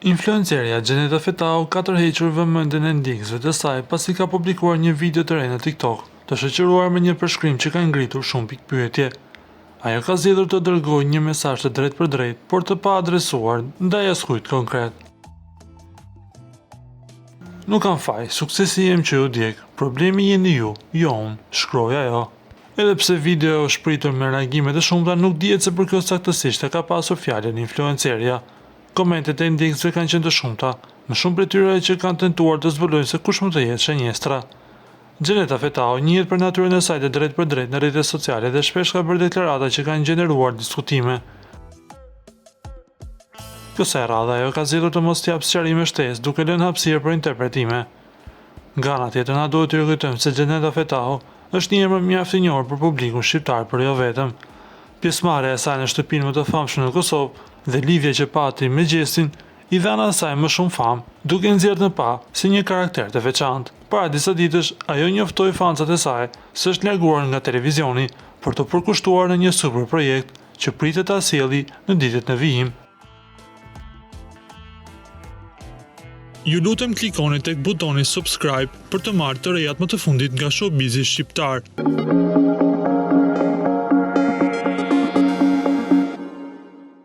Influencerja Gjeneta Fetau ka tërhequr vëmendjen e ndjekësve të saj pasi ka publikuar një video të re në TikTok, të shoqëruar me një përshkrim që ka ngritur shumë pikë pyetje. Ajo ka zgjedhur të dërgojë një mesazh të drejtë për drejtë, por të pa adresuar ndaj askujt konkret. Nuk kam faj, suksesi jem që ju djeg, problemi jeni ju, jo unë, shkroi ajo. Edhe pse video është shpritur me reagime të shumta, nuk dihet se për kjo saktësisht e ka pasur fjalën influencerja. Komentet e ndjekësve kanë qenë të shumta, më shumë prej tyre që kanë tentuar të zbulojnë se kush mund të jetë shënjestra. Gjeneta Fetau njihet për natyrën e saj të drejtë për drejtë në rrjetet sociale dhe shpesh ka bërë deklarata që kanë gjeneruar diskutime. Kësaj radhe ajo ka zgjedhur të mos japë sqarime shtesë, duke lënë hapësirë për interpretime. Nga ana tjetër, na duhet të kujtojmë se Gjeneta Fetau është një emër mjaft i njohur për publikun shqiptar, por jo vetëm. Pjesëmarrja e saj në shtëpinë më të famshme në Kosovë dhe lidhja që pati me Gjestin i dhanë asaj më shumë famë, duke nxjerrë në pa si një karakter të veçantë. Para disa ditësh, ajo njoftoi fancat e saj se është larguar nga televizioni për të përkushtuar në një super projekt që pritet ta sjellë në ditët në vijim. Ju lutem klikoni tek butoni subscribe për të marrë të rejat më të fundit nga showbizi shqiptar.